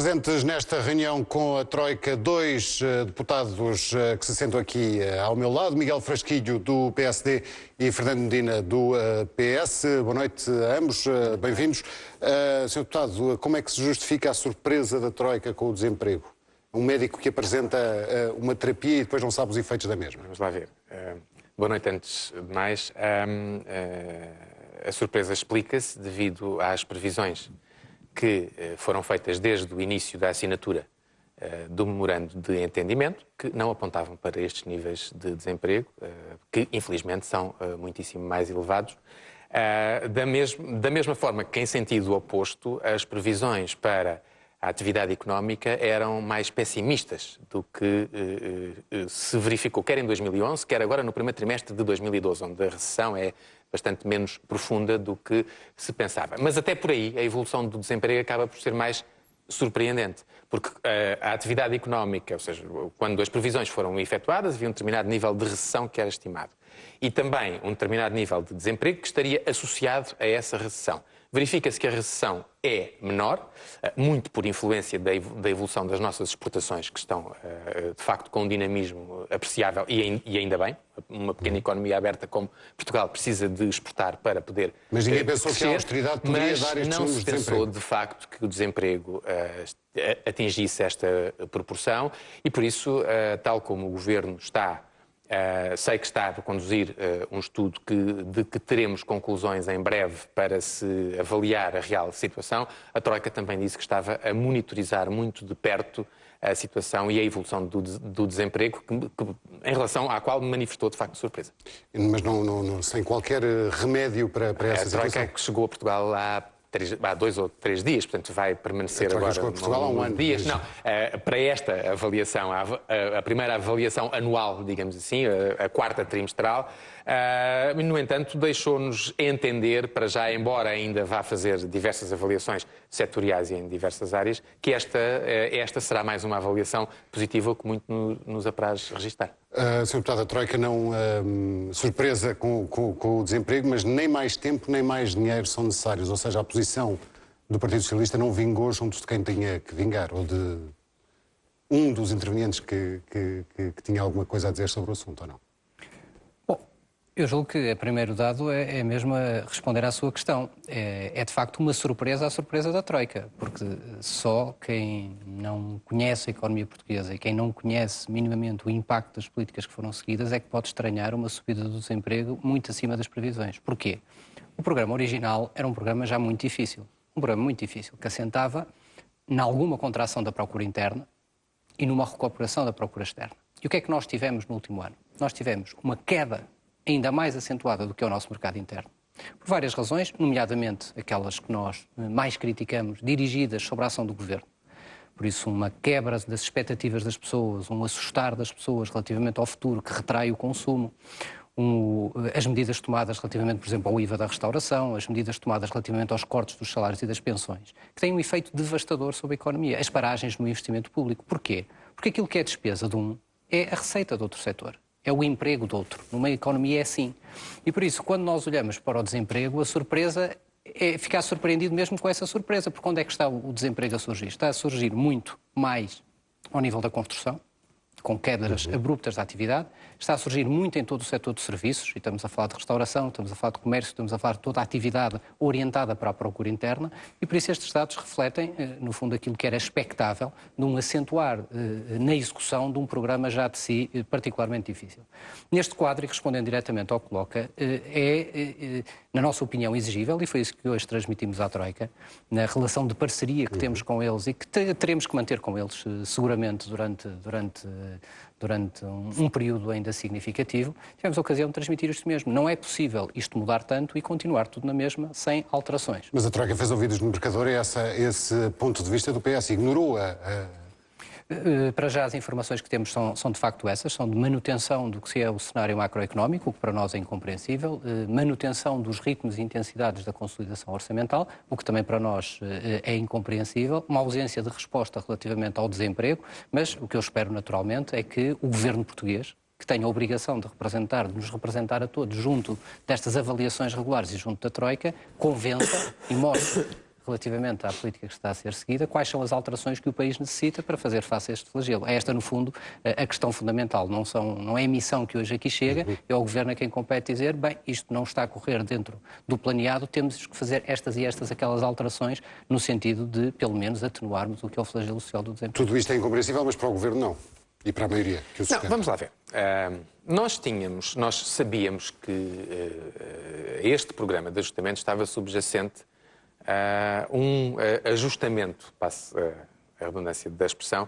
Presentes nesta reunião com a Troika, dois deputados que se sentam aqui ao meu lado, Miguel Frasquilho, do PSD, e Fernando Medina, do PS. Boa noite a ambos, bem-vindos. Sr. Deputado, como é que se justifica a surpresa da Troika com o desemprego? Um médico que apresenta uma terapia e depois não sabe os efeitos da mesma. Vamos lá ver. Boa noite, antes de mais. A surpresa explica-se devido às previsões que foram feitas desde o início da assinatura do memorando de entendimento, que não apontavam para estes níveis de desemprego, que infelizmente são muitíssimo mais elevados. Da mesma forma que, em sentido oposto, as previsões para a atividade económica eram mais pessimistas do que se verificou, quer em 2011, quer agora no primeiro trimestre de 2012, onde a recessão é bastante menos profunda do que se pensava. Mas até por aí a evolução do desemprego acaba por ser mais surpreendente, porque a atividade económica, ou seja, quando as previsões foram efetuadas, havia um determinado nível de recessão que era estimado. E também um determinado nível de desemprego que estaria associado a essa recessão. Verifica-se que a recessão é menor, muito por influência da evolução das nossas exportações, que estão, de facto, com um dinamismo apreciável e ainda bem. Uma pequena economia aberta como Portugal precisa de exportar para poder crescer. Mas ninguém pensou que a austeridade poderia dar estes números de desemprego. Mas não se pensou, de facto, que o desemprego atingisse esta proporção e, por isso, tal como o Governo está... sei que está a conduzir um estudo de que teremos conclusões em breve para se avaliar a real situação. A Troika também disse que estava a monitorizar muito de perto a situação e a evolução do desemprego, em relação à qual manifestou, de facto, surpresa. Mas não sem qualquer remédio para essa situação? A Troika que chegou a Portugal há 2 ou 3 dias, portanto vai permanecer agora chegou a Portugal há um ano. Dias. Não, para esta avaliação, a primeira avaliação anual, digamos assim, a quarta trimestral, no entanto, deixou-nos entender, para já, embora ainda vá fazer diversas avaliações setoriais e em diversas áreas, que esta será mais uma avaliação positiva, o que muito nos apraz registar. Sr. Deputado, a Troika não surpresa com o desemprego, mas nem mais tempo nem mais dinheiro são necessários. Ou seja, a posição do Partido Socialista não vingou junto de quem tinha que vingar, ou de um dos intervenientes que tinha alguma coisa a dizer sobre o assunto, ou não? Bom, eu julgo que o primeiro dado é mesmo a responder à sua questão. É de facto uma surpresa a surpresa da Troika, porque só quem não conhece a economia portuguesa e quem não conhece minimamente o impacto das políticas que foram seguidas é que pode estranhar uma subida do desemprego muito acima das previsões. Porquê? O programa original era um programa já muito difícil. Um programa muito difícil, que assentava em alguma contração da procura interna e numa recuperação da procura externa. E o que é que nós tivemos no último ano? Nós tivemos uma queda ainda mais acentuada do que é o nosso mercado interno. Por várias razões, nomeadamente aquelas que nós mais criticamos, dirigidas sobre a ação do Governo. Por isso, uma quebra das expectativas das pessoas, um assustar das pessoas relativamente ao futuro, que retrai o consumo, as medidas tomadas relativamente, por exemplo, ao IVA da restauração, as medidas tomadas relativamente aos cortes dos salários e das pensões, que têm um efeito devastador sobre a economia, as paragens no investimento público. Porquê? Porque aquilo que é despesa de um é a receita do outro setor. É o emprego do outro. Numa economia é assim. E por isso, quando nós olhamos para o desemprego, a surpresa é ficar surpreendido mesmo com essa surpresa. Porque onde é que está o desemprego a surgir? Está a surgir muito mais ao nível da construção, com quedas abruptas da atividade, está a surgir muito em todo o setor de serviços, e estamos a falar de restauração, estamos a falar de comércio, estamos a falar de toda a atividade orientada para a procura interna, e por isso estes dados refletem, no fundo, aquilo que era expectável de um acentuar na execução de um programa já de si particularmente difícil. Neste quadro, e respondendo diretamente ao que coloca, na nossa opinião, exigível, e foi isso que hoje transmitimos à Troika, na relação de parceria que temos com eles e que teremos que manter com eles seguramente durante um período ainda significativo, tivemos a ocasião de transmitir isto mesmo. Não é possível isto mudar tanto e continuar tudo na mesma, sem alterações. Mas a Troika fez ouvidos no mercador e esse ponto de vista do PS ignorou Para já as informações que temos são de facto essas, são de manutenção do que é o cenário macroeconómico, o que para nós é incompreensível, manutenção dos ritmos e intensidades da consolidação orçamental, o que também para nós é incompreensível, uma ausência de resposta relativamente ao desemprego, mas o que eu espero naturalmente é que o governo português, que tem a obrigação de nos representar a todos junto destas avaliações regulares e junto da Troika, convença e mostre relativamente à política que está a ser seguida, quais são as alterações que o país necessita para fazer face a este flagelo. É esta, no fundo, a questão fundamental. Não é a missão que hoje aqui chega, é o Governo a quem compete dizer, bem, isto não está a correr dentro do planeado, temos que fazer estas e estas, aquelas alterações, no sentido de, pelo menos, atenuarmos o que é o flagelo social do desemprego. Tudo isto é incompreensível, mas para o Governo não. E para a maioria que o sustenta. Não, vamos lá ver. Nós sabíamos que este programa de ajustamento estava subjacente a um ajustamento, passo a redundância da expressão,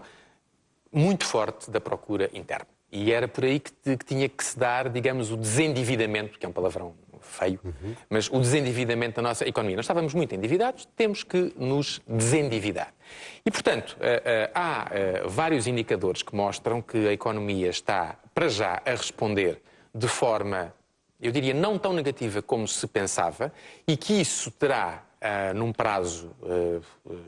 muito forte da procura interna. E era por aí que tinha que se dar, digamos, o desendividamento, que é um palavrão feio, mas o desendividamento da nossa economia. Nós estávamos muito endividados, temos que nos desendividar. E, portanto, há vários indicadores que mostram que a economia está, para já, a responder de forma, eu diria, não tão negativa como se pensava, e que isso terá, num prazo,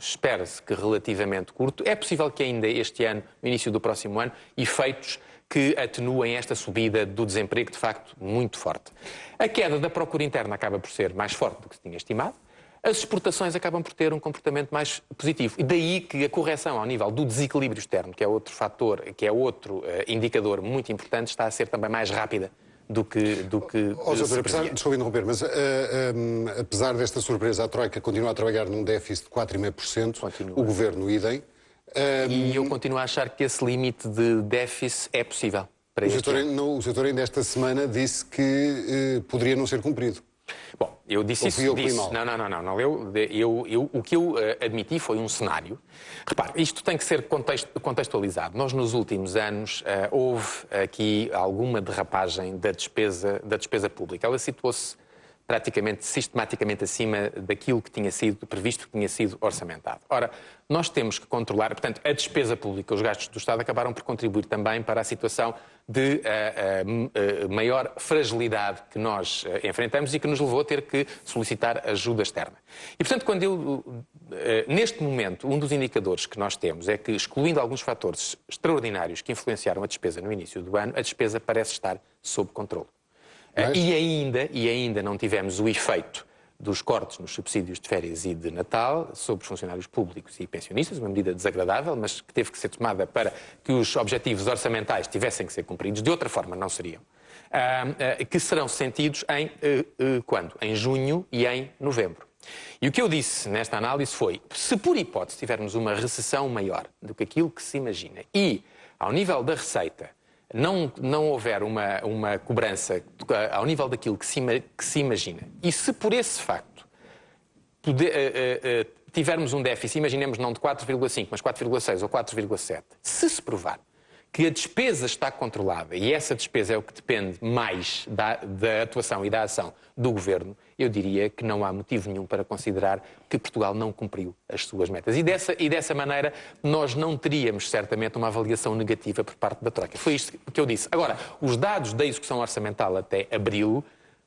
espera-se que relativamente curto, é possível que ainda este ano, no início do próximo ano, efeitos que atenuem esta subida do desemprego, de facto, muito forte. A queda da procura interna acaba por ser mais forte do que se tinha estimado. As exportações acabam por ter um comportamento mais positivo. E daí que a correção ao nível do desequilíbrio externo, que é outro fator, que é outro indicador muito importante, está a ser também mais rápida do que desculpe interromper, mas apesar desta surpresa, a Troika continua a trabalhar num déficit de 4,5%, o Governo idem. E eu continuo a achar que esse limite de déficit é possível para este ano. O setor ainda esta semana disse que poderia não ser cumprido. Bom, eu disse isso. Não. O que eu admiti foi um cenário. Repare, isto tem que ser contextualizado. Nós, nos últimos anos, houve aqui alguma derrapagem da despesa pública. Ela situou-se praticamente, sistematicamente acima daquilo que tinha sido previsto, que tinha sido orçamentado. Ora, nós temos que controlar, portanto, a despesa pública, os gastos do Estado acabaram por contribuir também para a situação de maior fragilidade que nós enfrentamos e que nos levou a ter que solicitar ajuda externa. E, portanto, neste momento, um dos indicadores que nós temos é que, excluindo alguns fatores extraordinários que influenciaram a despesa no início do ano, a despesa parece estar sob controle. E ainda não tivemos o efeito dos cortes nos subsídios de férias e de Natal sobre os funcionários públicos e pensionistas, uma medida desagradável, mas que teve que ser tomada para que os objetivos orçamentais tivessem que ser cumpridos, de outra forma não seriam, que serão sentidos quando? Em junho e em novembro. E o que eu disse nesta análise foi, se por hipótese tivermos uma recessão maior do que aquilo que se imagina e, ao nível da receita, não houver uma cobrança ao nível daquilo que se imagina, e se por esse facto tivermos um déficit, imaginemos não de 4,5, mas 4,6 ou 4,7, se provar que a despesa está controlada, e essa despesa é o que depende mais da atuação e da ação do Governo, eu diria que não há motivo nenhum para considerar que Portugal não cumpriu as suas metas. E dessa maneira, nós não teríamos certamente uma avaliação negativa por parte da Troika. Foi isto que eu disse. Agora, os dados da execução orçamental até abril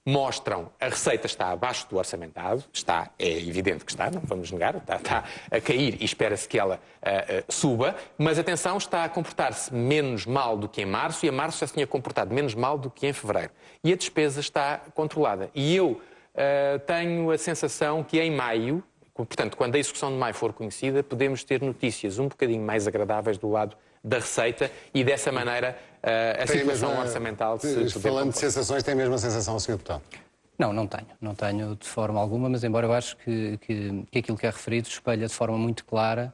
mostram a receita está abaixo do orçamentado, é evidente que está, não vamos negar, está a cair e espera-se que ela suba, mas atenção, está a comportar-se menos mal do que em março e a março já se tinha comportado menos mal do que em fevereiro. E a despesa está controlada. E eu tenho a sensação que em maio, portanto, quando a execução de maio for conhecida, podemos ter notícias um bocadinho mais agradáveis do lado da receita e dessa maneira a situação orçamental se falando de sensações, tem a mesma sensação, Sr. Deputado? Não tenho de forma alguma, mas embora eu acho que aquilo que é referido espelha de forma muito clara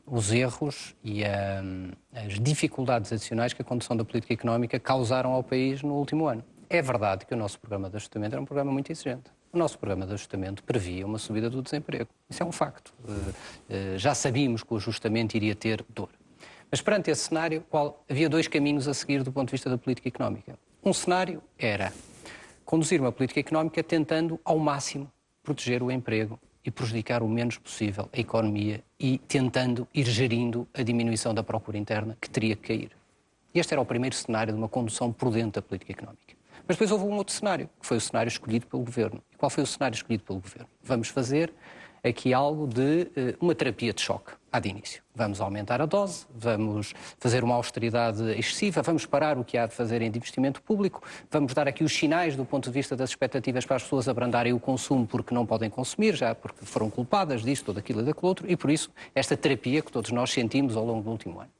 os erros e as dificuldades adicionais que a condução da política económica causaram ao país no último ano. É verdade que o nosso programa de ajustamento era um programa muito exigente. O nosso programa de ajustamento previa uma subida do desemprego. Isso é um facto. Já sabíamos que o ajustamento iria ter dor. Mas perante esse cenário, havia dois caminhos a seguir do ponto de vista da política económica. Um cenário era conduzir uma política económica tentando ao máximo proteger o emprego e prejudicar o menos possível a economia e tentando ir gerindo a diminuição da procura interna que teria que cair. Este era o primeiro cenário de uma condução prudente da política económica. Mas depois houve um outro cenário, que foi o cenário escolhido pelo Governo. E qual foi o cenário escolhido pelo Governo? Vamos fazer aqui algo de uma terapia de choque, de início. Vamos aumentar a dose, vamos fazer uma austeridade excessiva, vamos parar o que há de fazer em investimento público, vamos dar aqui os sinais do ponto de vista das expectativas para as pessoas abrandarem o consumo porque não podem consumir, já porque foram culpadas disto ou daquilo e daquilo outro, e por isso esta terapia que todos nós sentimos ao longo do último ano.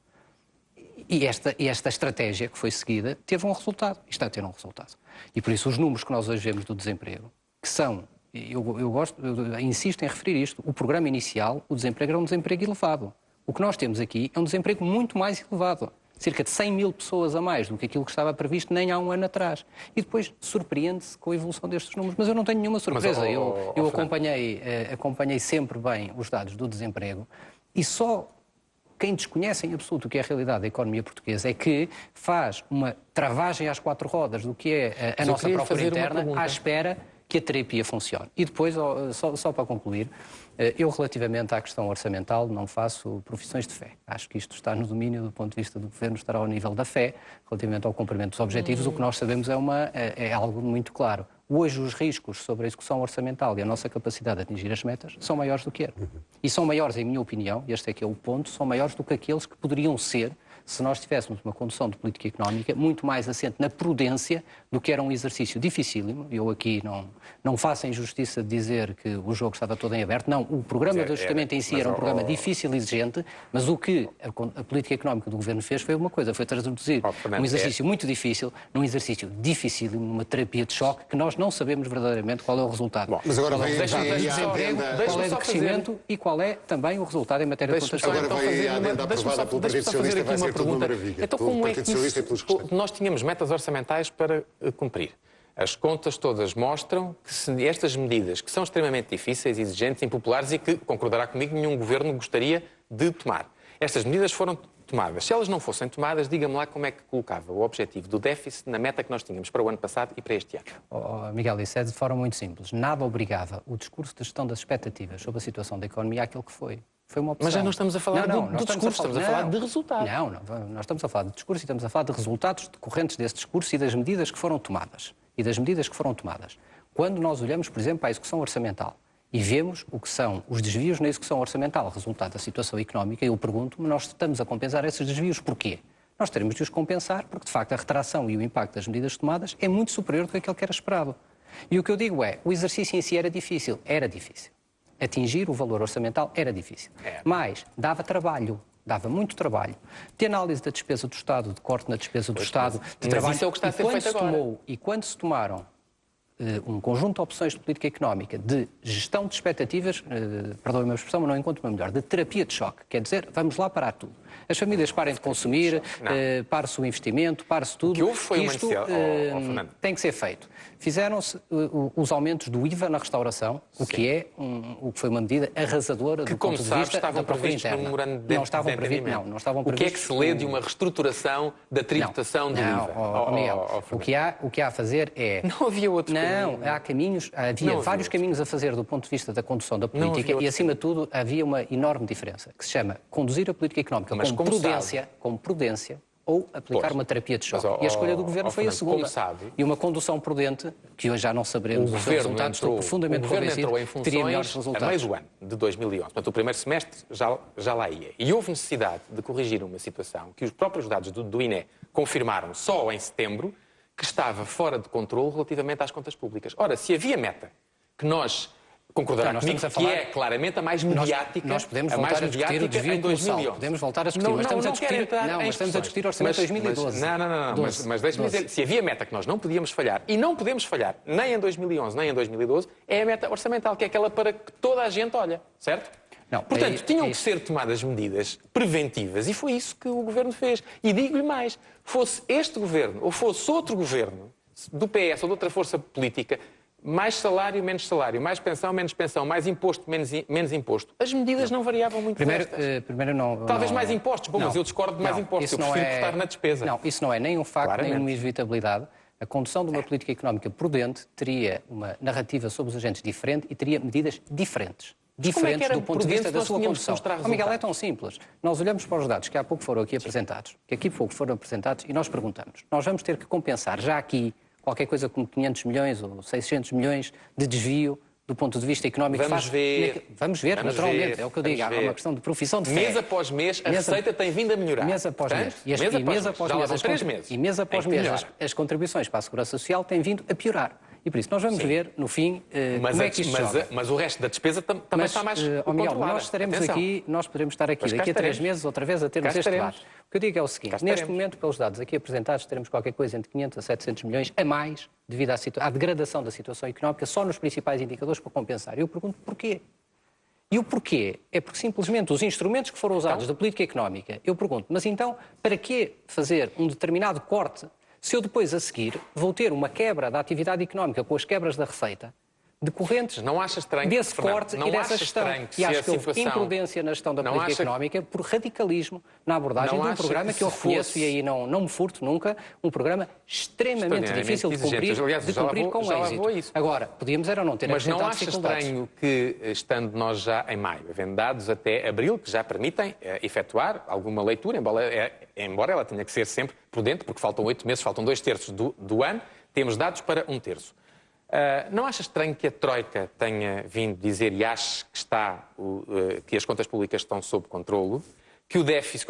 E esta estratégia que foi seguida teve um resultado, e está a ter um resultado. E por isso os números que nós hoje vemos do desemprego, que são, eu insisto em referir isto, o programa inicial, o desemprego era um desemprego elevado. O que nós temos aqui é um desemprego muito mais elevado. Cerca de 100 mil pessoas a mais do que aquilo que estava previsto nem há um ano atrás. E depois surpreende-se com a evolução destes números. Mas eu não tenho nenhuma surpresa. Eu acompanhei sempre bem os dados do desemprego e só quem desconhece em absoluto o que é a realidade da economia portuguesa é que faz uma travagem às quatro rodas do que é a nossa procura interna à espera que a terapia funcione. E depois, só para concluir, eu relativamente à questão orçamental não faço profissões de fé. Acho que isto está no domínio do ponto de vista do Governo, estará ao nível da fé, relativamente ao cumprimento dos objetivos. O que nós sabemos é algo muito claro. Hoje os riscos sobre a execução orçamental e a nossa capacidade de atingir as metas são maiores do que eram. E são maiores, em minha opinião, e este é que é o ponto, são maiores do que aqueles que poderiam ser se nós tivéssemos uma condução de política económica muito mais assente na prudência do que era um exercício dificílimo. Eu aqui não faço a injustiça de dizer que o jogo estava todo em aberto. Não, o programa de ajustamento em si era um programa difícil e exigente, mas o que a política económica do Governo fez foi uma coisa, foi traduzir um exercício muito difícil num exercício dificílimo, numa terapia de choque, que nós não sabemos verdadeiramente qual é o resultado. Bom, mas agora qual é o desemprego, qual é o crescimento e qual é também o resultado em matéria de contas. Agora vai a adenda aprovada pelo Partido Socialista, vai ser tudo uma maravilha. Então, como é que nós tínhamos metas orçamentais para cumprir? As contas todas mostram que estas medidas, que são extremamente difíceis, exigentes, impopulares e que, concordará comigo, nenhum governo gostaria de tomar. Estas medidas foram tomadas. Se elas não fossem tomadas, diga-me lá como é que colocava o objetivo do déficit na meta que nós tínhamos para o ano passado e para este ano. Miguel, isso é de forma muito simples. Nada obrigava o discurso de gestão das expectativas sobre a situação da economia àquilo que foi. Foi uma opção. Mas já não estamos a falar do discurso, estamos a falar de resultados. Não, nós estamos a falar de discurso e estamos a falar de resultados decorrentes desse discurso e das medidas que foram tomadas. Quando nós olhamos, por exemplo, para a execução orçamental e vemos o que são os desvios na execução orçamental, resultado da situação económica, eu pergunto-me, nós estamos a compensar esses desvios porquê? Nós teremos de os compensar porque, de facto, a retração e o impacto das medidas tomadas é muito superior do que aquilo que era esperado. E o que eu digo é, o exercício em si era difícil. Atingir o valor orçamental era difícil. Mas dava trabalho. Dava muito trabalho. De análise da despesa do Estado, de corte na despesa do Estado, de trabalho. Isso é o que está a ser feito agora. E quando se tomaram um conjunto de opções de política económica, de gestão de expectativas, perdoem-me a expressão, mas não encontro uma melhor, de terapia de choque, quer dizer, vamos lá parar tudo. As famílias parem de consumir, pare-se o investimento, pare-se tudo. O que houve foi isto tem que ser feito. Fizeram-se os aumentos do IVA na restauração, o que foi uma medida arrasadora do ponto de vista da procura interna. Não estavam previstos. O que é que se lê de uma reestruturação da tributação do IVA? Miguel, o que há a fazer é... Não havia outro caminho. Há caminhos, havia vários caminhos a fazer do ponto de vista da condução da política e, acima de tudo, havia uma enorme diferença, que se chama conduzir a política económica com prudência ou aplicar uma terapia de choque. E a escolha do Governo foi a segunda. E uma condução prudente, que hoje já não saberemos os resultados, estou profundamente convencido que teria melhores resultados. A meio do ano de 2011, portanto, o primeiro semestre já lá ia. E houve necessidade de corrigir uma situação que os próprios dados do INE confirmaram só em setembro, que estava fora de controle relativamente às contas públicas. Ora, se havia meta que nós concordará comigo que é claramente a mais mediática. Nós podemos voltar a discutir o desvio colossal. Podemos voltar a discutir, mas estamos a discutir orçamento de 2012. Mas deixe-me dizer, se havia meta que nós não podíamos falhar, e não podemos falhar nem em 2011, nem em 2012, é a meta orçamental, que é aquela para que toda a gente olha, certo? Portanto, tinham que ser tomadas medidas preventivas e foi isso que o Governo fez. E digo-lhe mais, fosse este Governo ou fosse outro Governo, do PS ou de outra força política, mais salário, menos salário, mais pensão, menos pensão, mais imposto, menos imposto. As medidas não variavam muito. Primeiro não. Talvez mais impostos. Bom, mas eu discordo de mais impostos. Eu prefiro cortar na despesa. Não, isso não é nem um facto, nem uma inevitabilidade. A condução de uma política económica prudente teria uma narrativa sobre os agentes diferente e teria medidas diferentes do ponto de vista da sua condução. Miguel, é tão simples. Nós olhamos para os dados que há pouco foram aqui apresentados, e nós perguntamos, nós vamos ter que compensar já aqui qualquer coisa como 500 milhões ou 600 milhões de desvio do ponto de vista económico Vamos faz... ver. Vamos ver, Vamos naturalmente, ver, é o que eu digo, há vamos ver. uma questão de profissão de fé. Mês após mês, a receita tem vindo a melhorar. Mês após mês. E mês após já lá mês, vão as 3 meses. E mês após em que mês, melhora. as contribuições para a Segurança Social têm vindo a piorar. E por isso nós vamos ver, no fim, como é que isto joga. Mas o resto da despesa também está mais Miguel, controlada. nós estaremos Atenção. aqui, nós poderemos estar aqui Mas cá daqui a 3 estaremos. meses, outra vez, a termos Cá este estaremos. debate. O que eu digo é o seguinte, Cá neste estaremos. momento, pelos dados aqui apresentados, teremos qualquer coisa entre 500 a 700 milhões a mais devido à degradação da situação económica só nos principais indicadores para compensar. Eu pergunto porquê? E o porquê? É porque simplesmente os instrumentos que foram usados da política económica, eu pergunto, mas então para que fazer um determinado corte se eu depois a seguir vou ter uma quebra da atividade económica com as quebras da receita decorrentes Não acha estranho, desse Fernando, corte não e dessa acha gestão? estranho que E se acho a que houve situação- imprudência na gestão da Não política acha- económica por radicalismo na abordagem Não de um acha programa que que eu se reconheço fosse- e aí não me furto nunca, um programa extremamente difícil de exigente. cumprir, Aliás, já lá vou- com já lá êxito. vou a isso. Agora, podíamos era não ter Mas não apresentado acha dificuldades. estranho que, estando nós já em maio, havendo dados até abril, que já permitem efetuar alguma leitura, embora ela tenha que ser sempre prudente, porque faltam 8 meses, faltam 2/3 do ano, temos dados para 1/3. Não acha estranho que a Troika tenha vindo dizer e ache que as contas públicas estão sob controlo, que o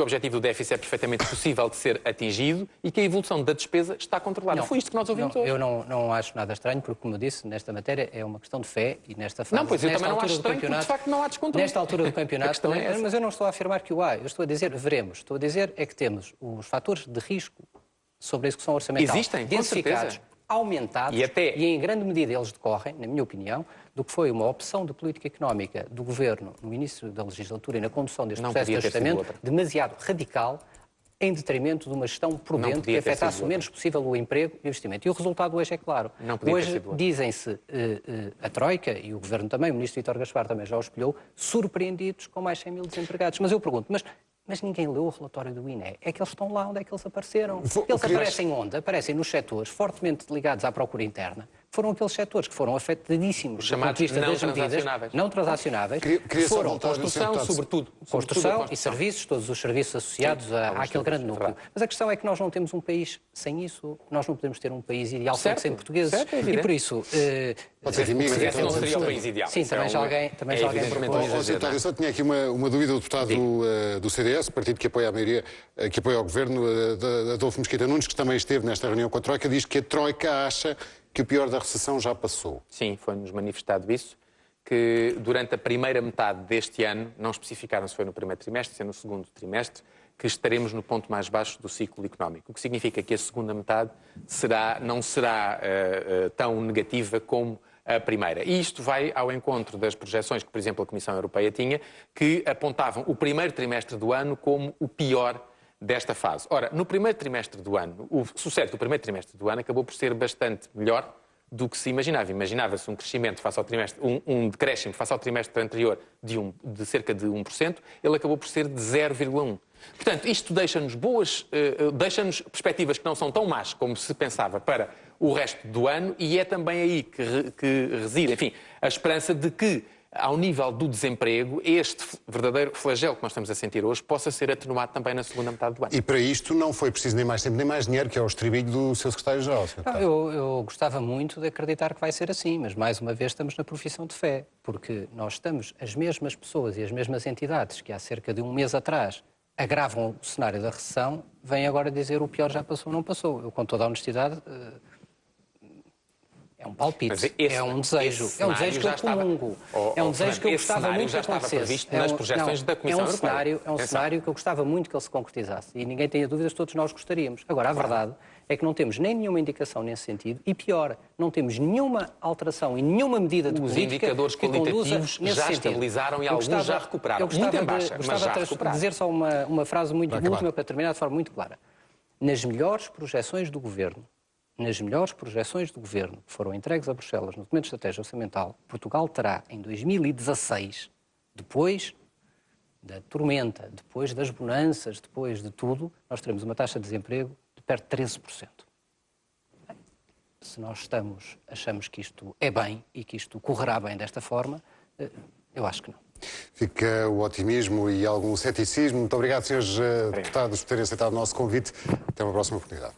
objetivo do déficit é perfeitamente possível de ser atingido e que a evolução da despesa está controlada? Foi isto que nós ouvimos hoje. Eu não acho nada estranho, porque, como eu disse, nesta matéria é uma questão de fé e nesta fase... Não, pois eu nesta também não altura acho do estranho, porque de campeonato- facto não há descontrole. Nesta altura do A campeonato, questão é essa. mas eu não estou a afirmar que o há. Eu estou a dizer, veremos. Estou a dizer é que temos os fatores de risco sobre a execução orçamental Existem, com densificados, certeza. aumentados, e em grande medida eles decorrem, na minha opinião, do que foi uma opção de política económica do Governo no início da legislatura e na condução deste Não processo de podia ter sido ajustamento outra. demasiado radical, em detrimento de uma gestão prudente que podia ter afetasse sido o menos possível o emprego e o investimento. E o resultado hoje é claro. Não podia ter Hoje sido outra. dizem-se, a Troika e o Governo também, o Ministro Vítor Gaspar também já o espelhou, surpreendidos com mais 100 mil desempregados. Mas eu pergunto, mas ninguém leu o relatório do INE. É que eles estão lá, onde é que eles apareceram? Eles aparecem onde? Aparecem nos setores fortemente ligados à procura interna. Foram aqueles setores que foram afetadíssimos do ponto chamados de vista não das medidas transacionáveis. não transacionáveis, Queria só foram voltar a dizer, Construção, deputado, sobretudo. construção e serviços, todos os serviços associados àquele grande núcleo. verdade. Mas a questão é que nós não temos um país sem isso, nós não podemos ter um país ideal Certo, sem portugueses. certo, é E evidente. por isso... Pode ser que imigrem, Mas esse não então, seria o sim. país ideal. Sim, Isso também é já um- alguém evidentemente um propôs. exagero, Deputado, não é? eu só tinha aqui uma dúvida do deputado do CDS, partido que apoia a maioria, que apoia o governo, Adolfo Mesquita Nunes, que também esteve nesta reunião com a Troika, diz que a Troika acha que o pior da recessão já passou. Sim, foi-nos manifestado isso, que durante a primeira metade deste ano, não especificaram se foi no primeiro trimestre, se é no segundo trimestre, que estaremos no ponto mais baixo do ciclo económico. O que significa que a segunda metade não será tão negativa como a primeira. E isto vai ao encontro das projeções que, por exemplo, a Comissão Europeia tinha, que apontavam o primeiro trimestre do ano como o pior desta fase. Ora, no primeiro trimestre do ano, o sucesso do primeiro trimestre do ano acabou por ser bastante melhor do que se imaginava. Imaginava-se um crescimento face ao trimestre, um decréscimo face ao trimestre anterior de cerca de 1%, ele acabou por ser de 0,1%. Portanto, isto deixa-nos deixa-nos perspectivas que não são tão más como se pensava para o resto do ano, e é também aí que reside, enfim, a esperança de que, ao nível do desemprego, este verdadeiro flagelo que nós estamos a sentir hoje possa ser atenuado também na segunda metade do ano. E para isto não foi preciso nem mais tempo nem mais dinheiro, que é o estribilho do seu secretário-geral, Sr. Deputado. Eu gostava muito de acreditar que vai ser assim, mas mais uma vez estamos na profissão de fé, porque nós estamos, as mesmas pessoas e as mesmas entidades que há cerca de um mês atrás agravam o cenário da recessão, vêm agora dizer o pior já passou ou não passou. Eu, com toda a honestidade, é um palpite, é um desejo que eu comungo, é um desejo que eu gostava muito que acontecesse. Previsto nas projeções da Comissão Europeia. É um cenário que eu gostava muito que ele se concretizasse, e ninguém tenha dúvidas, todos nós gostaríamos. Agora, a verdade é que não temos nem nenhuma indicação nesse sentido, e pior, não temos nenhuma alteração e nenhuma medida de política Os indicadores que conduza qualitativos nesse já sentido. estabilizaram e alguns já recuperaram. Eu gostava Muito em baixa, mas já de recuperaram. dizer só uma frase muito Vai última acabar. para terminar de forma muito clara. Nas melhores projeções do Governo, que foram entregues a Bruxelas no documento de estratégia orçamental, Portugal terá em 2016, depois da tormenta, depois das bonanças, depois de tudo, nós teremos uma taxa de desemprego de perto de 13%. Bem, se nós achamos que isto é bem e que isto correrá bem desta forma, eu acho que não. Fica o otimismo e algum ceticismo. Muito obrigado, senhores deputados, por terem aceitado o nosso convite. Até uma próxima oportunidade.